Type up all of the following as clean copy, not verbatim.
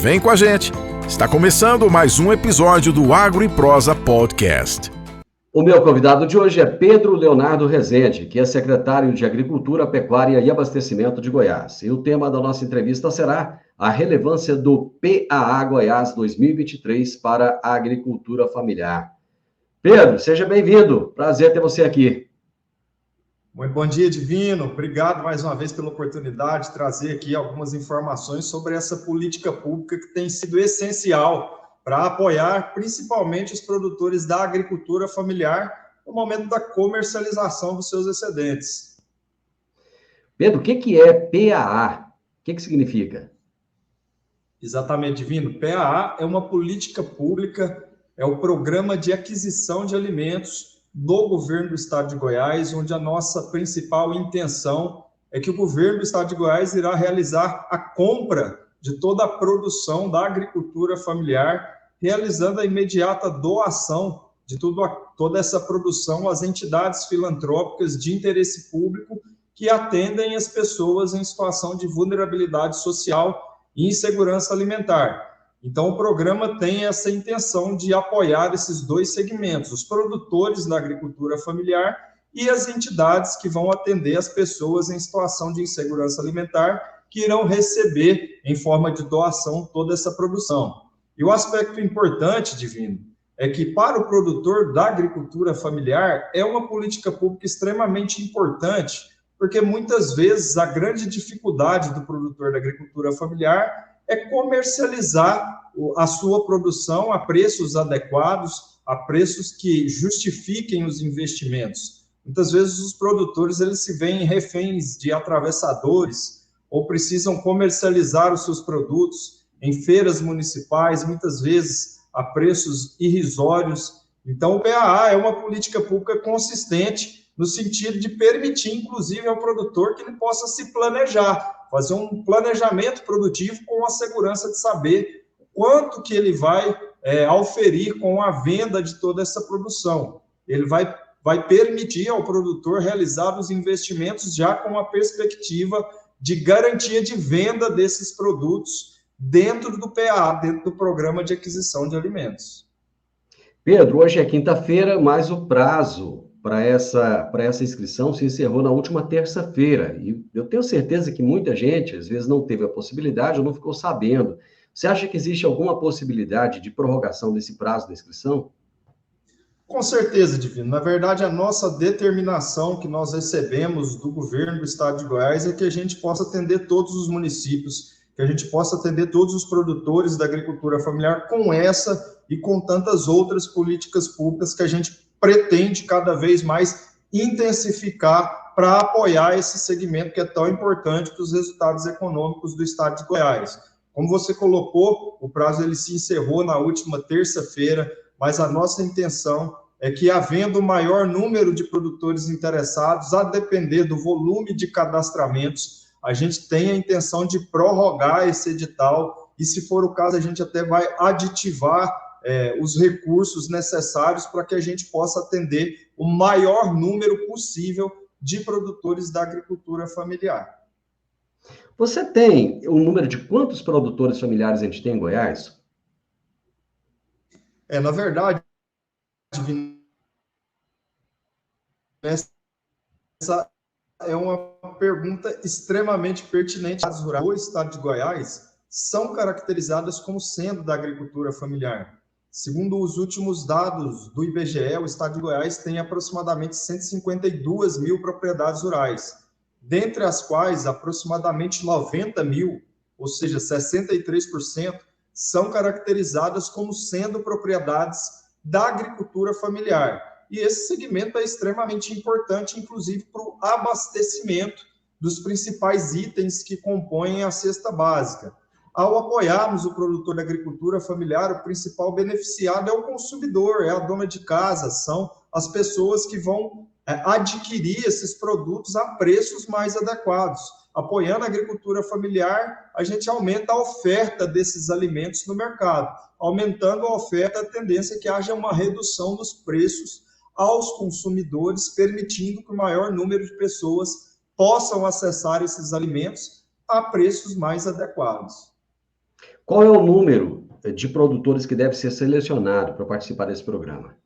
Vem com a gente! Está começando mais um episódio do Agro e Prosa Podcast. O meu convidado de hoje é Pedro Leonardo Rezende, que é secretário de Agricultura, Pecuária e Abastecimento de Goiás. E o tema da nossa entrevista será a relevância do PAA Goiás 2023 para a agricultura familiar. Pedro, seja bem-vindo. Prazer ter você aqui. Muito bom dia, Divino. Obrigado mais uma vez pela oportunidade de trazer aqui algumas informações sobre essa política pública que tem sido essencial para apoiar principalmente os produtores da agricultura familiar no momento da comercialização dos seus excedentes. Pedro, o que é PAA? O que significa? Exatamente, Divino. PAA é uma política pública, é o Programa de Aquisição de Alimentos do governo do estado de Goiás, onde a nossa principal intenção é que o governo do estado de Goiás irá realizar a compra de toda a produção da agricultura familiar, realizando a imediata doação de toda essa produção às entidades filantrópicas de interesse público que atendem as pessoas em situação de vulnerabilidade social e insegurança alimentar. Então, o programa tem essa intenção de apoiar esses dois segmentos, os produtores da agricultura familiar e as entidades que vão atender as pessoas em situação de insegurança alimentar, que irão receber, em forma de doação, toda essa produção. E o aspecto importante, Divino, é que para o produtor da agricultura familiar é uma política pública extremamente importante, porque muitas vezes a grande dificuldade do produtor da agricultura familiar é comercializar a sua produção a preços adequados, a preços que justifiquem os investimentos. Muitas vezes os produtores eles se veem reféns de atravessadores ou precisam comercializar os seus produtos em feiras municipais, muitas vezes a preços irrisórios. Então, o PAA é uma política pública consistente no sentido de permitir, inclusive, ao produtor que ele possa se planejar, fazer um planejamento produtivo com a segurança de saber quanto que ele vai auferir com a venda de toda essa produção. Ele vai permitir ao produtor realizar os investimentos já com a perspectiva de garantia de venda desses produtos dentro do PAA, dentro do Programa de Aquisição de Alimentos. Pedro, hoje é quinta-feira, mas o prazo para essa inscrição se encerrou na última terça-feira. E eu tenho certeza que muita gente, às vezes, não teve a possibilidade ou não ficou sabendo. Você acha que existe alguma possibilidade de prorrogação desse prazo da inscrição? Com certeza, Divino. Na verdade, a nossa determinação que nós recebemos do governo do estado de Goiás é que a gente possa atender todos os municípios, que a gente possa atender todos os produtores da agricultura familiar com essa e com tantas outras políticas públicas que a gente pretende cada vez mais intensificar para apoiar esse segmento que é tão importante para os resultados econômicos do estado de Goiás. Como você colocou, o prazo ele se encerrou na última terça-feira, mas a nossa intenção é que, havendo o maior número de produtores interessados, a depender do volume de cadastramentos, a gente tem a intenção de prorrogar esse edital e, se for o caso, a gente até vai aditivar os recursos necessários para que a gente possa atender o maior número possível de produtores da agricultura familiar. Você tem o número de quantos produtores familiares a gente tem em Goiás? Na verdade, essa é uma pergunta extremamente pertinente. As rurais do estado de Goiás são caracterizadas como sendo da agricultura familiar. Segundo os últimos dados do IBGE, o estado de Goiás tem aproximadamente 152 mil propriedades rurais, dentre as quais aproximadamente 90 mil, ou seja, 63%, são caracterizadas como sendo propriedades da agricultura familiar. E esse segmento é extremamente importante, inclusive, para o abastecimento dos principais itens que compõem a cesta básica. Ao apoiarmos o produtor da agricultura familiar, o principal beneficiado é o consumidor, é a dona de casa, são as pessoas que vão adquirir esses produtos a preços mais adequados. Apoiando a agricultura familiar, a gente aumenta a oferta desses alimentos no mercado. Aumentando a oferta, a tendência é que haja uma redução dos preços aos consumidores, permitindo que o maior número de pessoas possam acessar esses alimentos a preços mais adequados. Qual é o número de produtores que deve ser selecionado para participar desse programa?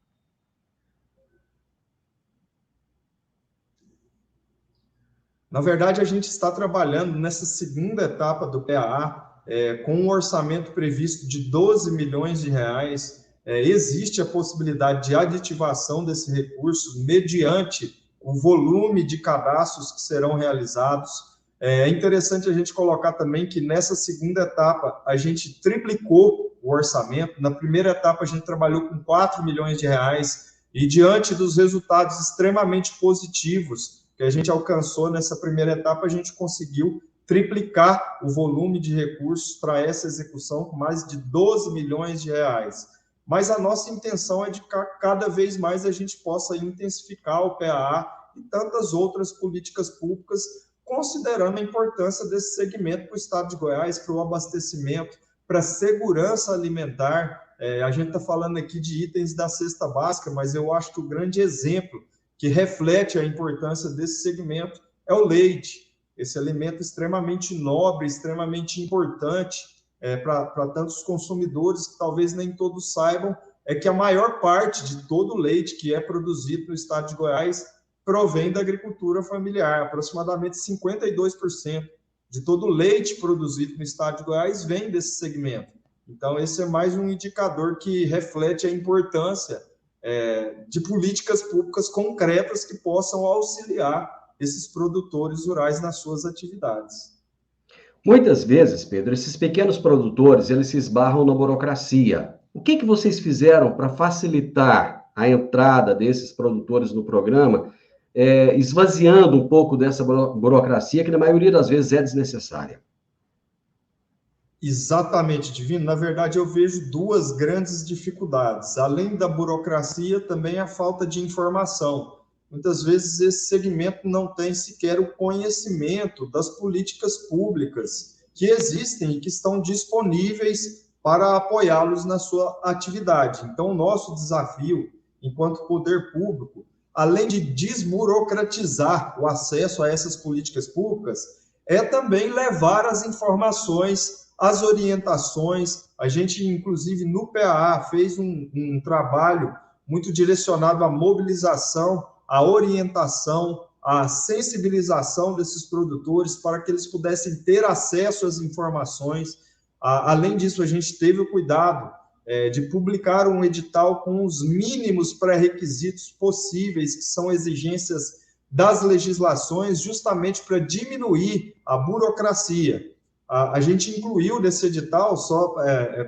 Na verdade, a gente está trabalhando nessa segunda etapa do PAA, com um orçamento previsto de 12 milhões de reais. Existe a possibilidade de aditivação desse recurso mediante o volume de cadastros que serão realizados. É interessante a gente colocar também que nessa segunda etapa a gente triplicou o orçamento. Na primeira etapa a gente trabalhou com 4 milhões de reais e diante dos resultados extremamente positivos que a gente alcançou nessa primeira etapa, a gente conseguiu triplicar o volume de recursos para essa execução com mais de 12 milhões de reais. Mas a nossa intenção é de que cada vez mais a gente possa intensificar o PAA e tantas outras políticas públicas, considerando a importância desse segmento para o estado de Goiás, para o abastecimento, para a segurança alimentar. A gente está falando aqui de itens da cesta básica, mas eu acho que o grande exemplo que reflete a importância desse segmento é o leite, esse alimento extremamente nobre, extremamente importante para tantos consumidores, que talvez nem todos saibam, é que a maior parte de todo o leite que é produzido no estado de Goiás provém da agricultura familiar. Aproximadamente 52% de todo o leite produzido no estado de Goiás vem desse segmento. Então, esse é mais um indicador que reflete a importância de políticas públicas concretas que possam auxiliar esses produtores rurais nas suas atividades. Muitas vezes, Pedro, esses pequenos produtores, eles se esbarram na burocracia. O que vocês fizeram para facilitar a entrada desses produtores no programa, esvaziando um pouco dessa burocracia que, na maioria das vezes, é desnecessária? Exatamente, Divino. Na verdade, eu vejo duas grandes dificuldades. Além da burocracia, também a falta de informação. Muitas vezes esse segmento não tem sequer o conhecimento das políticas públicas que existem e que estão disponíveis para apoiá-los na sua atividade. Então, o nosso desafio, enquanto poder público, além de desburocratizar o acesso a essas políticas públicas, é também levar as informações, as orientações. A gente, inclusive, no PAA, fez um trabalho muito direcionado à mobilização, à orientação, à sensibilização desses produtores para que eles pudessem ter acesso às informações. Além disso, a gente teve o cuidado de publicar um edital com os mínimos pré-requisitos possíveis, que são exigências das legislações, justamente para diminuir a burocracia. A gente incluiu nesse edital, só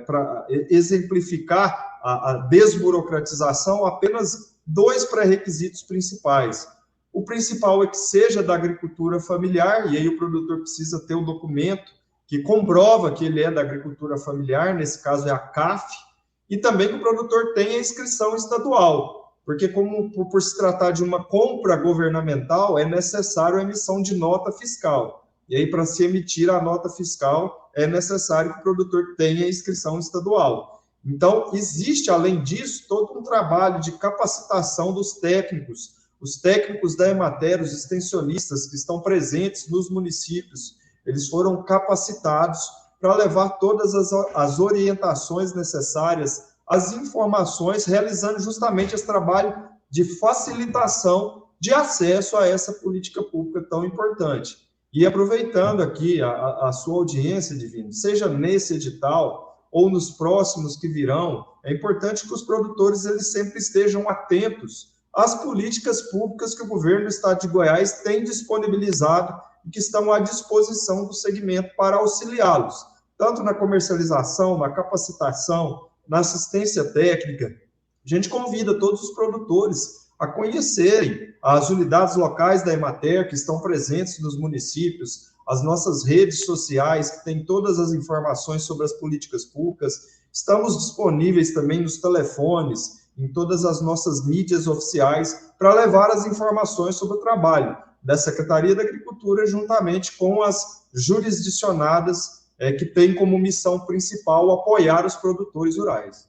para exemplificar a desburocratização, apenas 2 pré-requisitos principais. O principal é que seja da agricultura familiar, e aí o produtor precisa ter um documento que comprova que ele é da agricultura familiar, nesse caso é a CAF, e também que o produtor tenha inscrição estadual, porque por se tratar de uma compra governamental, é necessário a emissão de nota fiscal. E aí, para se emitir a nota fiscal, é necessário que o produtor tenha inscrição estadual. Então, existe, além disso, todo um trabalho de capacitação dos técnicos, os técnicos da Emater, os extensionistas que estão presentes nos municípios, eles foram capacitados para levar todas as orientações necessárias, as informações, realizando justamente esse trabalho de facilitação de acesso a essa política pública tão importante. E aproveitando aqui a sua audiência, Divino, seja nesse edital ou nos próximos que virão, é importante que os produtores eles sempre estejam atentos às políticas públicas que o governo do estado de Goiás tem disponibilizado e que estão à disposição do segmento para auxiliá-los, tanto na comercialização, na capacitação, na assistência técnica. A gente convida todos os produtores a conhecerem as unidades locais da Emater que estão presentes nos municípios, as nossas redes sociais que têm todas as informações sobre as políticas públicas. Estamos disponíveis também nos telefones, em todas as nossas mídias oficiais, para levar as informações sobre o trabalho da Secretaria da Agricultura, juntamente com as jurisdicionadas que têm como missão principal apoiar os produtores rurais.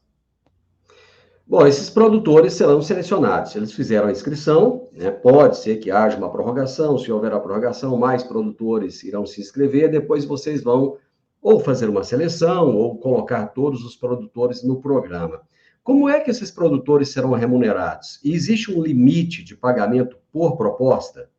Bom, esses produtores serão selecionados. Se eles fizeram a inscrição, pode ser que haja uma prorrogação. Se houver a prorrogação, mais produtores irão se inscrever. Depois vocês vão ou fazer uma seleção, ou colocar todos os produtores no programa. Como é que esses produtores serão remunerados? E existe um limite de pagamento por proposta?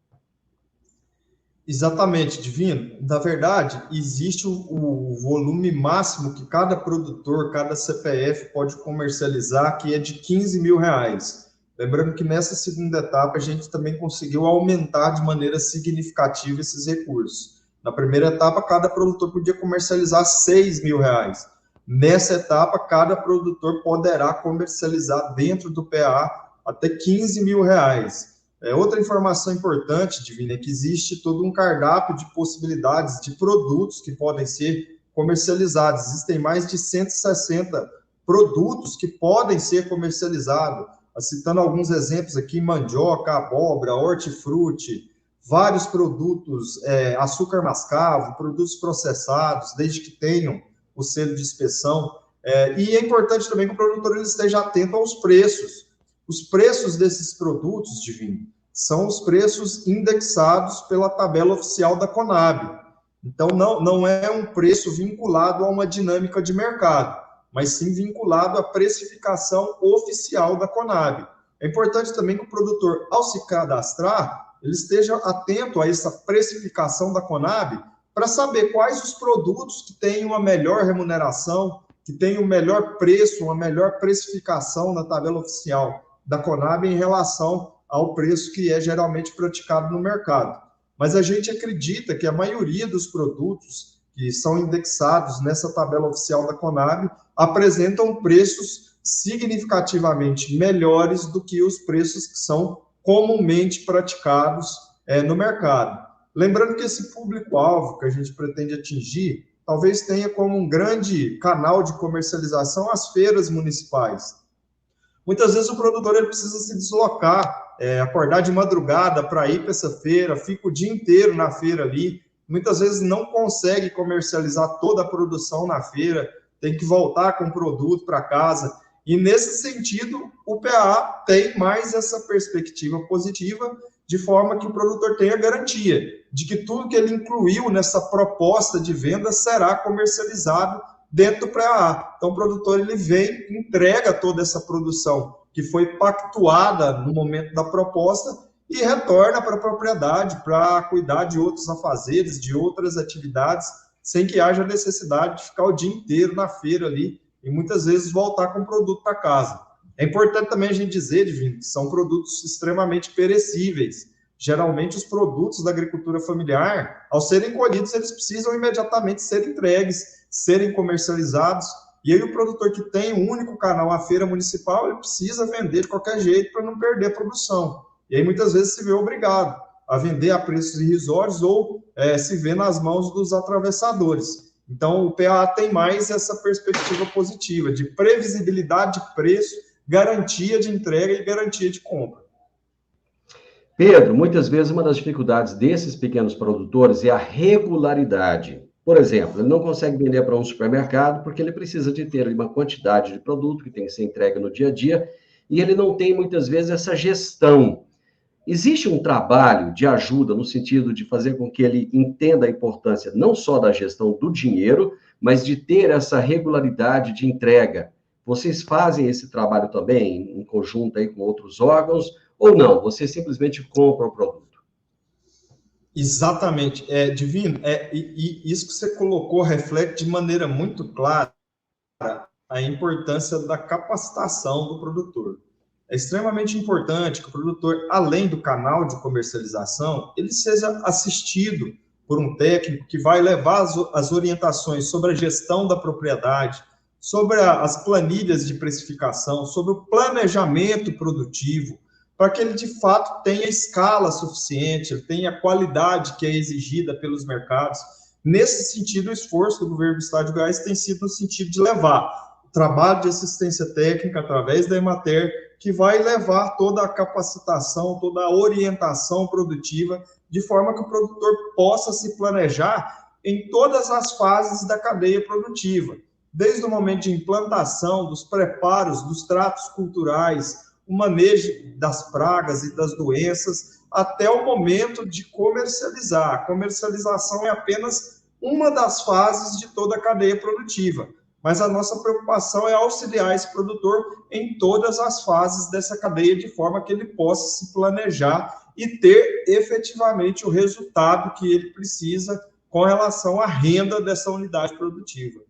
Exatamente, Divino. Na verdade, existe o volume máximo que cada produtor, cada CPF pode comercializar, que é de R$ 15.000. Lembrando que nessa segunda etapa a gente também conseguiu aumentar de maneira significativa esses recursos. Na primeira etapa, cada produtor podia comercializar R$ 6.000. Nessa etapa, cada produtor poderá comercializar dentro do PA até R$ 15.000. Outra informação importante, Divina, é que existe todo um cardápio de possibilidades de produtos que podem ser comercializados. Existem mais de 160 produtos que podem ser comercializados. Citando alguns exemplos aqui: mandioca, abóbora, hortifruti, vários produtos, açúcar mascavo, produtos processados, desde que tenham o selo de inspeção. E é importante também que o produtor ele esteja atento aos preços. Os preços desses produtos, Divino, são os preços indexados pela tabela oficial da Conab. Então, não é um preço vinculado a uma dinâmica de mercado, mas sim vinculado à precificação oficial da Conab. É importante também que o produtor, ao se cadastrar, ele esteja atento a essa precificação da Conab para saber quais os produtos que têm uma melhor remuneração, que têm um melhor preço, uma melhor precificação na tabela oficial da Conab em relação ao preço que é geralmente praticado no mercado. Mas a gente acredita que a maioria dos produtos que são indexados nessa tabela oficial da Conab apresentam preços significativamente melhores do que os preços que são comumente praticados no mercado. Lembrando que esse público-alvo que a gente pretende atingir talvez tenha como um grande canal de comercialização as feiras municipais. Muitas vezes o produtor ele precisa se deslocar, acordar de madrugada para ir para essa feira, fica o dia inteiro na feira ali, muitas vezes não consegue comercializar toda a produção na feira, tem que voltar com o produto para casa. E nesse sentido, o PA tem mais essa perspectiva positiva, de forma que o produtor tenha garantia de que tudo que ele incluiu nessa proposta de venda será comercializado dentro do PA. Então, o produtor ele vem, entrega toda essa produção que foi pactuada no momento da proposta e retorna para a propriedade para cuidar de outros afazeres, de outras atividades, sem que haja necessidade de ficar o dia inteiro na feira ali e muitas vezes voltar com o produto para casa. É importante também a gente dizer, Divino, que são produtos extremamente perecíveis. Geralmente, os produtos da agricultura familiar, ao serem colhidos, eles precisam imediatamente ser entregues, serem comercializados. E aí o produtor que tem um único canal, a feira municipal, ele precisa vender de qualquer jeito para não perder a produção. E aí muitas vezes se vê obrigado a vender a preços irrisórios ou se vê nas mãos dos atravessadores. Então, o PA tem mais essa perspectiva positiva de previsibilidade de preço, garantia de entrega e garantia de compra. Pedro, muitas vezes uma das dificuldades desses pequenos produtores é a regularidade. Por exemplo, ele não consegue vender para um supermercado porque ele precisa de ter uma quantidade de produto que tem que ser entregue no dia a dia e ele não tem muitas vezes essa gestão. Existe um trabalho de ajuda no sentido de fazer com que ele entenda a importância não só da gestão do dinheiro, mas de ter essa regularidade de entrega. Vocês fazem esse trabalho também em conjunto aí com outros órgãos ou não? Você simplesmente compra o produto? Exatamente. Divino, e isso que você colocou reflete de maneira muito clara a importância da capacitação do produtor. É extremamente importante que o produtor, além do canal de comercialização, ele seja assistido por um técnico que vai levar as orientações sobre a gestão da propriedade, sobre as planilhas de precificação, sobre o planejamento produtivo, para que ele, de fato, tenha escala suficiente, tenha a qualidade que é exigida pelos mercados. Nesse sentido, o esforço do governo do Estado de Goiás tem sido no sentido de levar o trabalho de assistência técnica através da Emater, que vai levar toda a capacitação, toda a orientação produtiva, de forma que o produtor possa se planejar em todas as fases da cadeia produtiva, desde o momento de implantação, dos preparos, dos tratos culturais, o manejo das pragas e das doenças, até o momento de comercializar. A comercialização é apenas uma das fases de toda a cadeia produtiva. Mas a nossa preocupação é auxiliar esse produtor em todas as fases dessa cadeia, de forma que ele possa se planejar e ter efetivamente o resultado que ele precisa com relação à renda dessa unidade produtiva.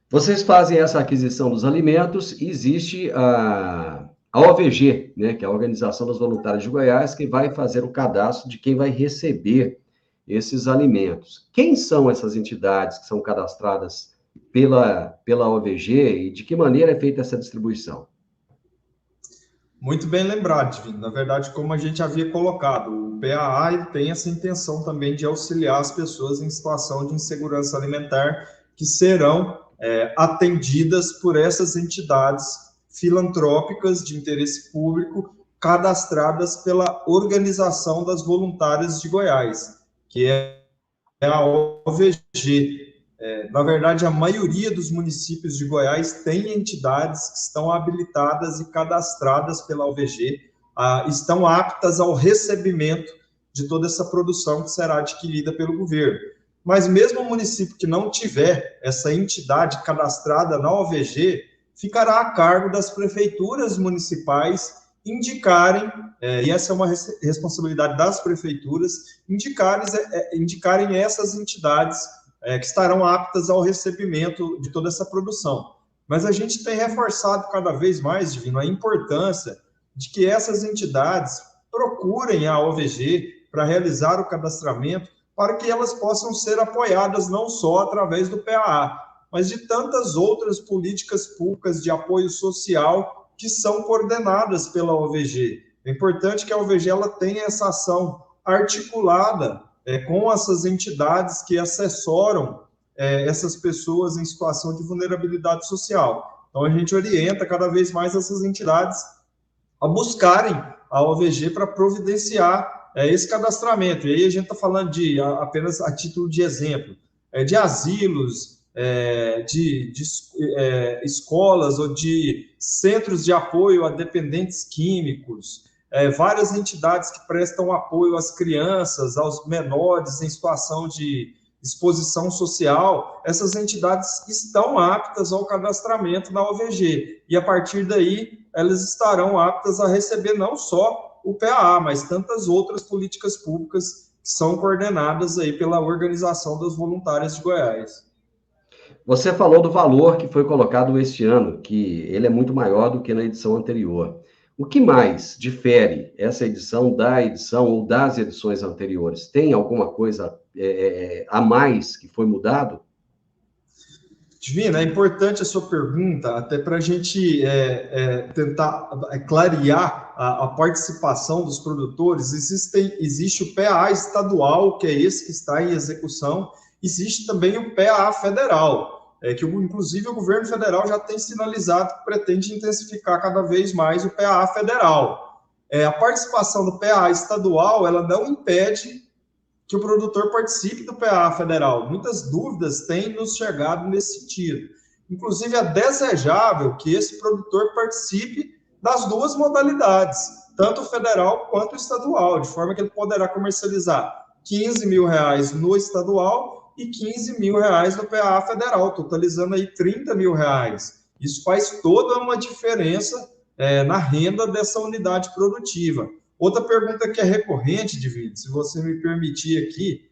Vocês fazem essa aquisição dos alimentos e existe a OVG, né, que é a Organização dos Voluntários de Goiás, que vai fazer o cadastro de quem vai receber esses alimentos. Quem são essas entidades que são cadastradas pela OVG e de que maneira é feita essa distribuição? Muito bem lembrado, Divino. Na verdade, como a gente havia colocado, o PAA tem essa intenção também de auxiliar as pessoas em situação de insegurança alimentar que serão atendidas por essas entidades filantrópicas de interesse público cadastradas pela Organização das Voluntárias de Goiás, que é a OVG. Na verdade, a maioria dos municípios de Goiás tem entidades que estão habilitadas e cadastradas pela OVG, estão aptas ao recebimento de toda essa produção que será adquirida pelo governo. Mas mesmo o município que não tiver essa entidade cadastrada na OVG, ficará a cargo das prefeituras municipais indicarem, e essa é uma responsabilidade das prefeituras, indicarem essas entidades que estarão aptas ao recebimento de toda essa produção. Mas a gente tem reforçado cada vez mais, Divino, a importância de que essas entidades procurem a OVG para realizar o cadastramento, para que elas possam ser apoiadas não só através do PAA, mas de tantas outras políticas públicas de apoio social que são coordenadas pela OVG. É importante que a OVG ela tenha essa ação articulada com essas entidades que assessoram essas pessoas em situação de vulnerabilidade social. Então, a gente orienta cada vez mais essas entidades a buscarem a OVG para providenciar esse cadastramento. E aí a gente está falando de, apenas a título de exemplo, de asilos, de escolas ou de centros de apoio a dependentes químicos, várias entidades que prestam apoio às crianças, aos menores em situação de exposição social. Essas entidades estão aptas ao cadastramento na OVG, e a partir daí elas estarão aptas a receber não só o PAA, mas tantas outras políticas públicas que são coordenadas aí pela Organização das Voluntárias de Goiás. Você falou do valor que foi colocado este ano, que ele é muito maior do que na edição anterior. O que mais difere essa edição da edição ou das edições anteriores? Tem alguma coisa a mais que foi mudado? Divina, é importante a sua pergunta, até para a gente tentar clarear a participação dos produtores. Existe o PAA estadual, que é esse que está em execução, existe também o PAA federal, que inclusive o governo federal já tem sinalizado que pretende intensificar cada vez mais o PAA federal. A participação do PAA estadual, ela não impede que o produtor participe do PAA federal. Muitas dúvidas têm nos chegado nesse sentido. Inclusive, é desejável que esse produtor participe das duas modalidades, tanto o federal quanto o estadual, de forma que ele poderá comercializar R$15 mil no estadual e R$15 mil no PAA federal, totalizando aí R$30 mil. Isso faz toda uma diferença na renda dessa unidade produtiva. Outra pergunta que é recorrente, Divino, se você me permitir aqui,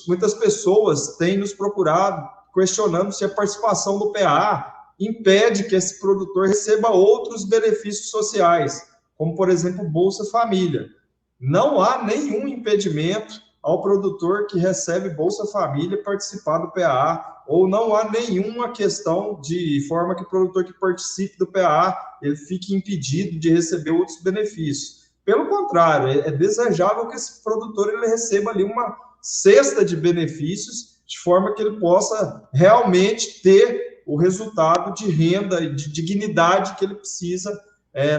muitas pessoas têm nos procurado questionando se a participação do PAA impede que esse produtor receba outros benefícios sociais, como, por exemplo, Bolsa Família. Não há nenhum impedimento ao produtor que recebe Bolsa Família participar do PAA, ou não há nenhuma questão de forma que o produtor que participe do PAA ele fique impedido de receber outros benefícios. Pelo contrário, é desejável que esse produtor ele receba ali uma cesta de benefícios, de forma que ele possa realmente ter o resultado de renda e de dignidade que ele precisa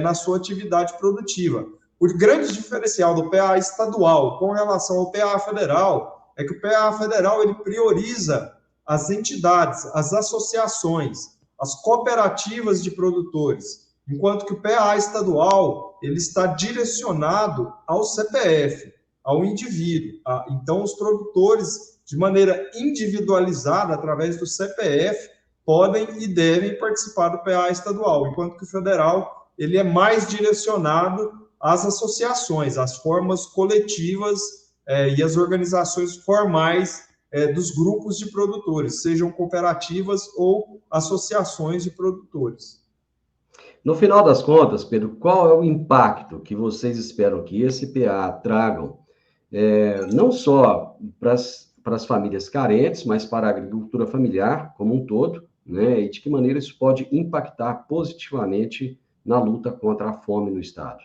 na sua atividade produtiva. O grande diferencial do PAA estadual com relação ao PAA federal é que o PAA federal ele prioriza as entidades, as associações, as cooperativas de produtores, enquanto que o PAA estadual ele está direcionado ao CPF. ao indivíduo. Então, os produtores, de maneira individualizada, através do CPF, podem e devem participar do PA estadual, enquanto que o federal ele é mais direcionado às associações, às formas coletivas e às organizações formais dos grupos de produtores, sejam cooperativas ou associações de produtores. No final das contas, Pedro, qual é o impacto que vocês esperam que esse PA tragam, não só para as famílias carentes, mas para a agricultura familiar como um todo, né? E de que maneira isso pode impactar positivamente na luta contra a fome no Estado?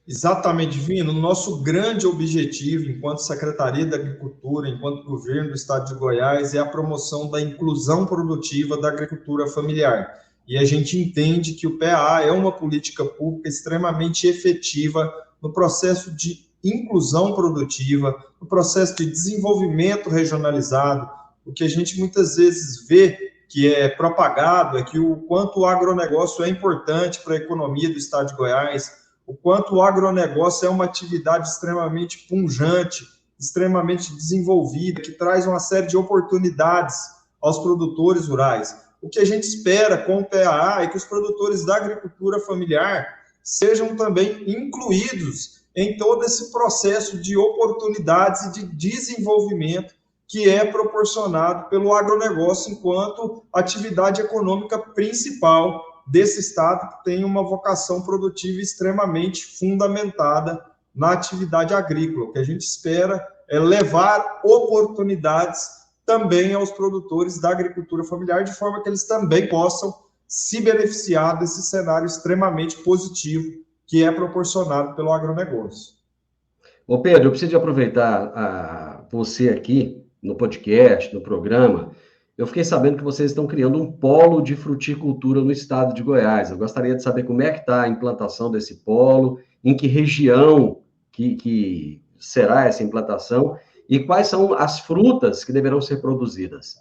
Exatamente, Vino. Nosso grande objetivo, enquanto Secretaria da Agricultura, enquanto governo do Estado de Goiás, é a promoção da inclusão produtiva da agricultura familiar. E a gente entende que o PA é uma política pública extremamente efetiva no processo de inclusão produtiva, no processo de desenvolvimento regionalizado. O que a gente muitas vezes vê que é propagado é que o quanto o agronegócio é importante para a economia do Estado de Goiás, o quanto o agronegócio é uma atividade extremamente pujante, extremamente desenvolvida, que traz uma série de oportunidades aos produtores rurais. O que a gente espera com o PAA é que os produtores da agricultura familiar sejam também incluídos em todo esse processo de oportunidades e de desenvolvimento que é proporcionado pelo agronegócio enquanto atividade econômica principal desse estado, que tem uma vocação produtiva extremamente fundamentada na atividade agrícola. O que a gente espera é levar oportunidades também aos produtores da agricultura familiar, de forma que eles também possam se beneficiar desse cenário extremamente positivo que é proporcionado pelo agronegócio. Ô Pedro, eu preciso aproveitar você aqui no podcast, no programa. Eu fiquei sabendo que vocês estão criando um polo de fruticultura no estado de Goiás. Eu gostaria de saber como é que está a implantação desse polo, em que região que será essa implantação e quais são as frutas que deverão ser produzidas.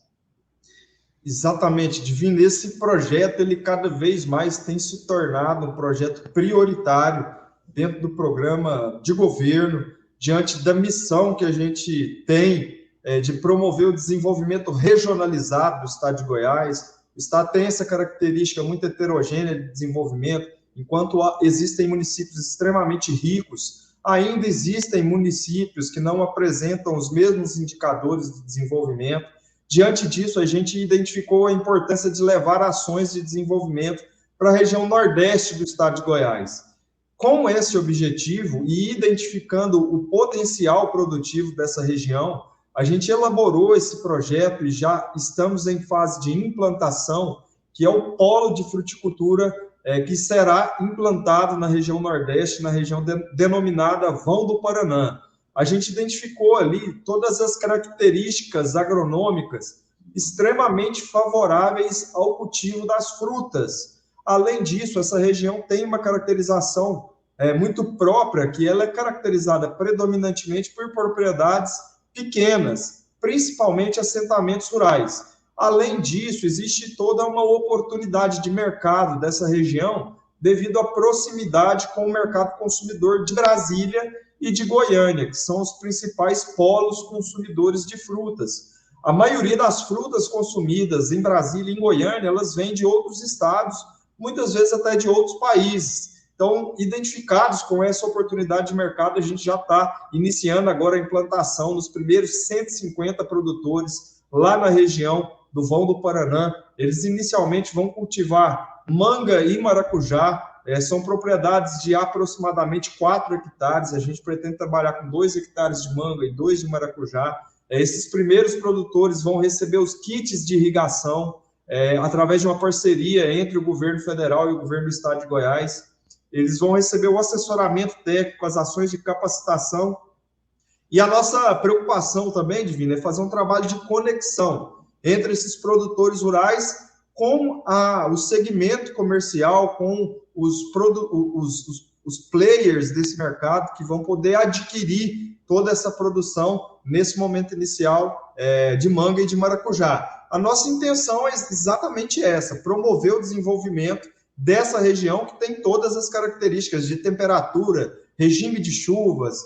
Exatamente, Divino. Esse projeto, ele cada vez mais tem se tornado um projeto prioritário dentro do programa de governo, diante da missão que a gente tem de promover o desenvolvimento regionalizado do estado de Goiás. O estado tem essa característica muito heterogênea de desenvolvimento, enquanto existem municípios extremamente ricos, ainda existem municípios que não apresentam os mesmos indicadores de desenvolvimento. Diante disso, a gente identificou a importância de levar ações de desenvolvimento para a região nordeste do estado de Goiás. Com esse objetivo e identificando o potencial produtivo dessa região, a gente elaborou esse projeto e já estamos em fase de implantação, que é o polo de fruticultura que será implantado na região nordeste, na região denominada Vão do Paraná. A gente identificou ali todas as características agronômicas extremamente favoráveis ao cultivo das frutas. Além disso, essa região tem uma caracterização muito própria, que ela é caracterizada predominantemente por propriedades pequenas, principalmente assentamentos rurais. Além disso, existe toda uma oportunidade de mercado dessa região devido à proximidade com o mercado consumidor de Brasília e de Goiânia, que são os principais polos consumidores de frutas. A maioria das frutas consumidas em Brasília e em Goiânia, elas vêm de outros estados, muitas vezes até de outros países. Então, identificados com essa oportunidade de mercado, a gente já está iniciando agora a implantação dos primeiros 150 produtores lá na região do Vão do Paraná. Eles inicialmente vão cultivar manga e maracujá. São propriedades de aproximadamente 4 hectares. A gente pretende trabalhar com 2 hectares de manga e 2 de maracujá. Esses primeiros produtores vão receber os kits de irrigação através de uma parceria entre o governo federal e o governo do estado de Goiás. Eles vão receber o assessoramento técnico, as ações de capacitação. E a nossa preocupação também, Divino, é fazer um trabalho de conexão entre esses produtores rurais com o segmento comercial, com os players desse mercado que vão poder adquirir toda essa produção nesse momento inicial de manga e de maracujá. A nossa intenção é exatamente essa, promover o desenvolvimento dessa região que tem todas as características de temperatura, regime de chuvas,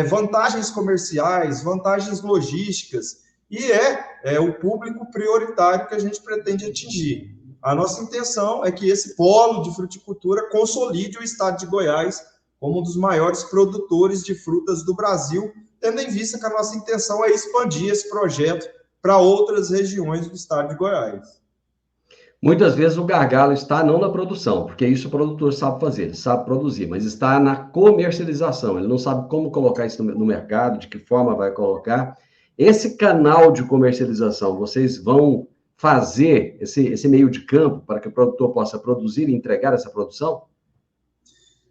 vantagens comerciais, vantagens logísticas, e é o público prioritário que a gente pretende atingir. A nossa intenção é que esse polo de fruticultura consolide o estado de Goiás como um dos maiores produtores de frutas do Brasil, tendo em vista que a nossa intenção é expandir esse projeto para outras regiões do estado de Goiás. Muitas vezes o gargalo está não na produção, porque isso o produtor sabe fazer, ele sabe produzir, mas está na comercialização, ele não sabe como colocar isso no mercado, de que forma vai colocar. Esse canal de comercialização, vocês vão fazer esse meio de campo para que o produtor possa produzir e entregar essa produção?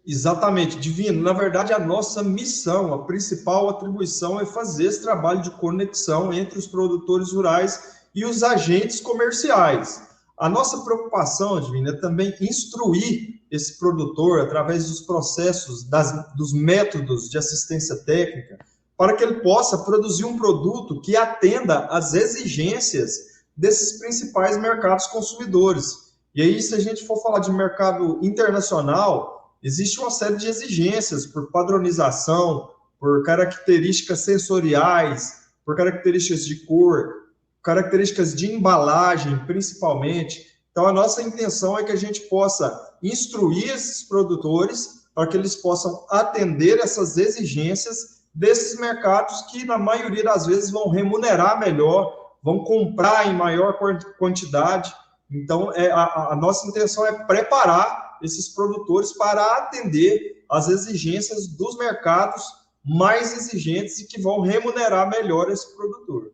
Exatamente, Divino. Na verdade, a nossa missão, a principal atribuição é fazer esse trabalho de conexão entre os produtores rurais e os agentes comerciais. A nossa preocupação, Divino, é também instruir esse produtor através dos processos, dos métodos de assistência técnica, para que ele possa produzir um produto que atenda às exigências desses principais mercados consumidores. E aí, se a gente for falar de mercado internacional, existe uma série de exigências por padronização, por características sensoriais, por características de cor, características de embalagem, principalmente. Então, a nossa intenção é que a gente possa instruir esses produtores para que eles possam atender essas exigências desses mercados que, na maioria das vezes, vão remunerar melhor, vão comprar em maior quantidade. Então, a nossa intenção é preparar esses produtores para atender às exigências dos mercados mais exigentes e que vão remunerar melhor esse produtor.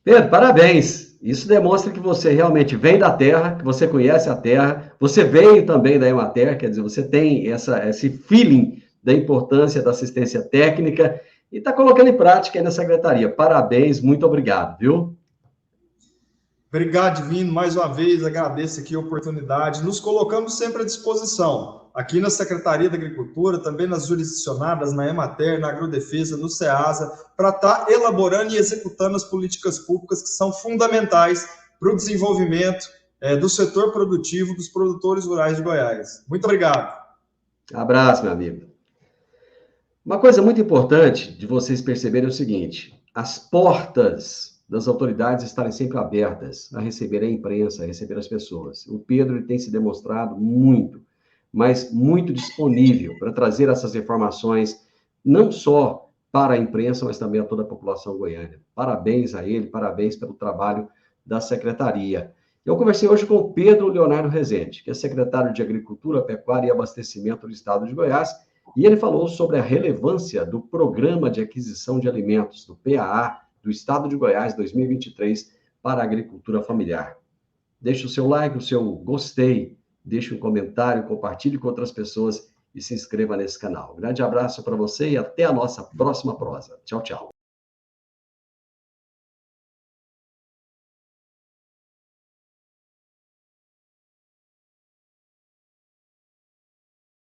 Pedro, parabéns! Isso demonstra que você realmente vem da terra, que você conhece a terra, você veio também da Emater, quer dizer, você tem esse feeling da importância da assistência técnica e está colocando em prática aí na secretaria. Parabéns, muito obrigado, viu? Obrigado, Divino, mais uma vez, agradeço aqui a oportunidade. Nos colocamos sempre à disposição, aqui na Secretaria da Agricultura, também nas jurisdicionadas, na Emater, na Agrodefesa, no SEASA, para estar elaborando e executando as políticas públicas que são fundamentais para o desenvolvimento do setor produtivo dos produtores rurais de Goiás. Muito obrigado. Abraço, meu amigo. Uma coisa muito importante de vocês perceberem é o seguinte: as portas das autoridades estarem sempre abertas a receber a imprensa, a receber as pessoas. O Pedro ele tem se demonstrado muito, mas muito disponível para trazer essas informações, não só para a imprensa, mas também a toda a população goiana. Parabéns a ele, parabéns pelo trabalho da secretaria. Eu conversei hoje com o Pedro Leonardo Rezende, que é secretário de Agricultura, Pecuária e Abastecimento do Estado de Goiás, e ele falou sobre a relevância do Programa de Aquisição de Alimentos, do PAA, do Estado de Goiás 2023 para a agricultura familiar. Deixe o seu like, o seu gostei, deixe um comentário, compartilhe com outras pessoas e se inscreva nesse canal. Um grande abraço para você e até a nossa próxima prosa. Tchau, tchau.